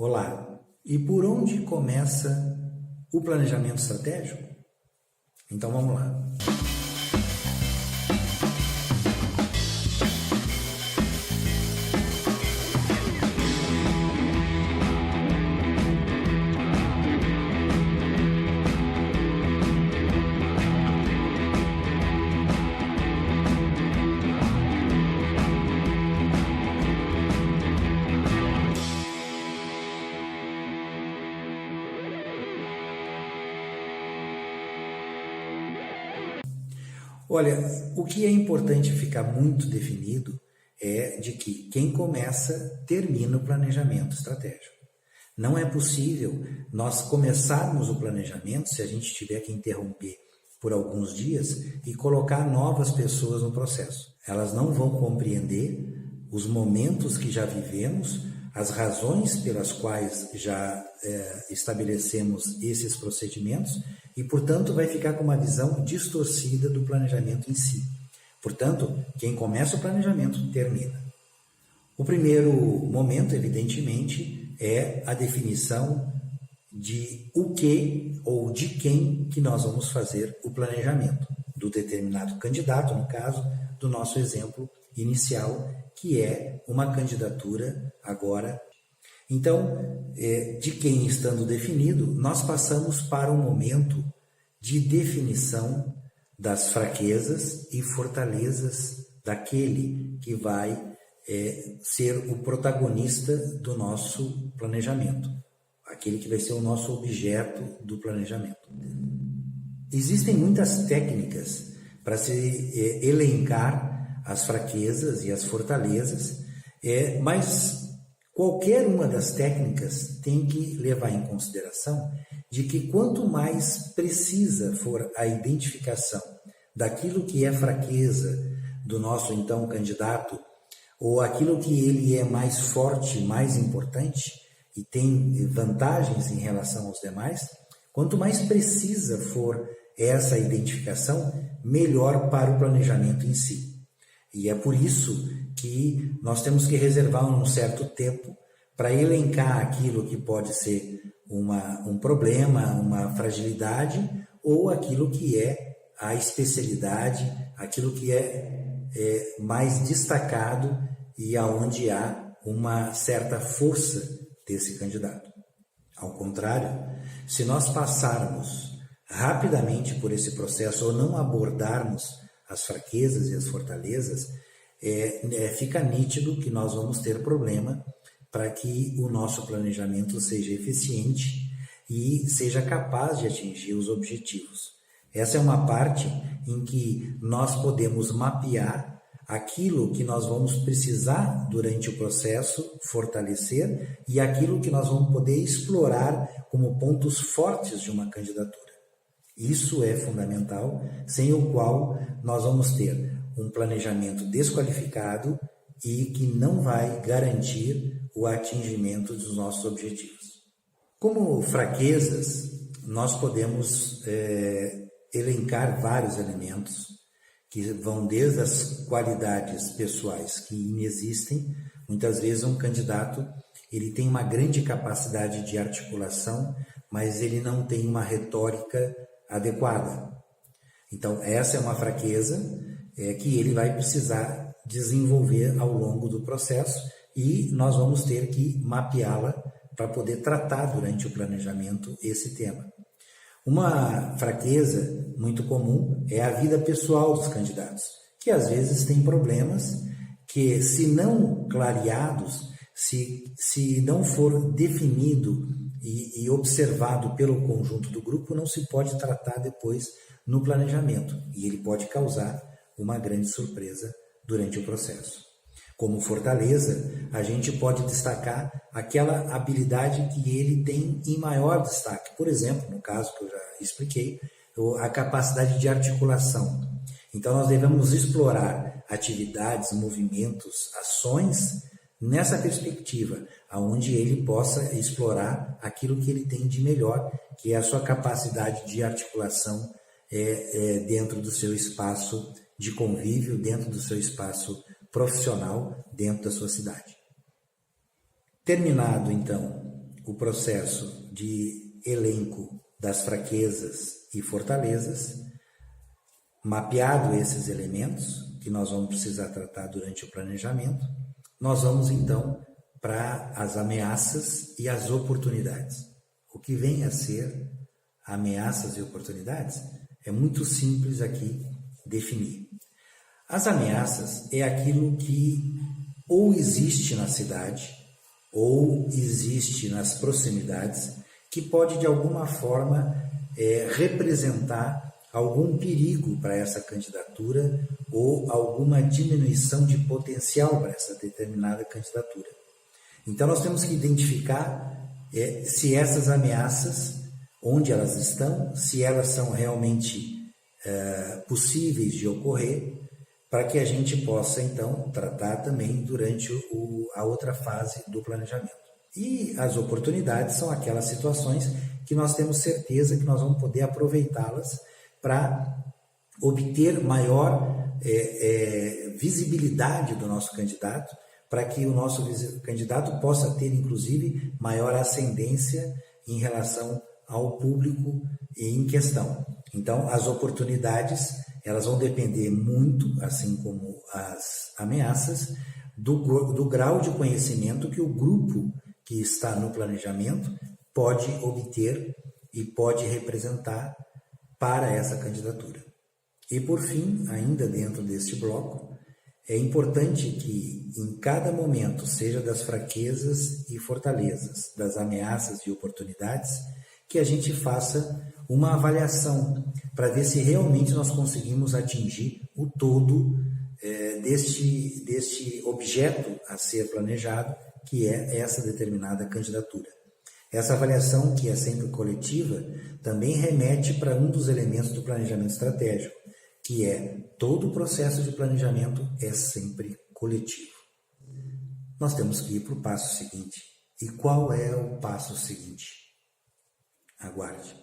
Olá, e por onde começa o planejamento estratégico? Então vamos lá. Olha, o que é importante ficar muito definido é de que quem começa, termina o planejamento estratégico. Não é possível nós começarmos o planejamento se a gente tiver que interromper por alguns dias e colocar novas pessoas no processo. Elas não vão compreender os momentos que já vivemos, as razões pelas quais já estabelecemos esses procedimentos e, portanto, vai ficar com uma visão distorcida do planejamento em si. Portanto, quem começa o planejamento, termina. O primeiro momento, evidentemente, é a definição de o que ou de quem que nós vamos fazer o planejamento, do determinado candidato, no caso do nosso exemplo inicial, que é uma candidatura agora. Então, de quem estando definido, nós passamos para o momento de definição das fraquezas e fortalezas daquele que vai ser o protagonista do nosso planejamento, aquele que vai ser o nosso objeto do planejamento. Existem muitas técnicas para se elencar as fraquezas e as fortalezas, mas qualquer uma das técnicas tem que levar em consideração de que quanto mais precisa for a identificação daquilo que é fraqueza do nosso então candidato, ou aquilo que ele é mais forte, mais importante e tem vantagens em relação aos demais, quanto mais precisa for essa identificação, melhor para o planejamento em si. E é por isso que nós temos que reservar um certo tempo para elencar aquilo que pode ser um problema, uma fragilidade, ou aquilo que é a especialidade, aquilo que é mais destacado e aonde há uma certa força desse candidato. Ao contrário, se nós passarmos rapidamente por esse processo ou não abordarmos as fraquezas e as fortalezas, fica nítido que nós vamos ter problema para que o nosso planejamento seja eficiente e seja capaz de atingir os objetivos. Essa é uma parte em que nós podemos mapear aquilo que nós vamos precisar durante o processo fortalecer e aquilo que nós vamos poder explorar como pontos fortes de uma candidatura. Isso é fundamental, sem o qual nós vamos ter um planejamento desqualificado e que não vai garantir o atingimento dos nossos objetivos. Como fraquezas, nós podemos elencar vários elementos que vão desde as qualidades pessoais que inexistem. Muitas vezes um candidato ele tem uma grande capacidade de articulação, mas ele não tem uma retórica adequada. Então essa é uma fraqueza que ele vai precisar desenvolver ao longo do processo e nós vamos ter que mapeá-la para poder tratar durante o planejamento esse tema. Uma fraqueza muito comum é a vida pessoal dos candidatos, que às vezes tem problemas que, se não clareados, se não for definido e observado pelo conjunto do grupo, não se pode tratar depois no planejamento e ele pode causar uma grande surpresa durante o processo. Como fortaleza, a gente pode destacar aquela habilidade que ele tem em maior destaque. Por exemplo, no caso que eu já expliquei, a capacidade de articulação. Então, nós devemos explorar atividades, movimentos, ações nessa perspectiva, onde ele possa explorar aquilo que ele tem de melhor, que é a sua capacidade de articulação dentro do seu espaço de convívio, dentro do seu espaço profissional, dentro da sua cidade. Terminado, então, o processo de elenco das fraquezas e fortalezas, mapeado esses elementos que nós vamos precisar tratar durante o planejamento, nós vamos então para as ameaças e as oportunidades. O que vem a ser ameaças e oportunidades é muito simples aqui definir. As ameaças é aquilo que ou existe na cidade ou existe nas proximidades que pode de alguma forma representar algum perigo para essa candidatura ou alguma diminuição de potencial para essa determinada candidatura. Então nós temos que identificar se essas ameaças, onde elas estão, se elas são realmente possíveis de ocorrer, para que a gente possa então tratar também durante a outra fase do planejamento. E as oportunidades são aquelas situações que nós temos certeza que nós vamos poder aproveitá-las para obter maior visibilidade do nosso candidato, para que o nosso candidato possa ter, inclusive, maior ascendência em relação ao público em questão. Então, as oportunidades, elas vão depender muito, assim como as ameaças, do grau de conhecimento que o grupo que está no planejamento pode obter e pode representar para essa candidatura. E por fim, ainda dentro deste bloco, é importante que em cada momento, seja das fraquezas e fortalezas, das ameaças e oportunidades, que a gente faça uma avaliação para ver se realmente nós conseguimos atingir o todo deste objeto a ser planejado, que é essa determinada candidatura. Essa avaliação, que é sempre coletiva, também remete para um dos elementos do planejamento estratégico, que é todo o processo de planejamento é sempre coletivo. Nós temos que ir para o passo seguinte. E qual é o passo seguinte? Aguarde.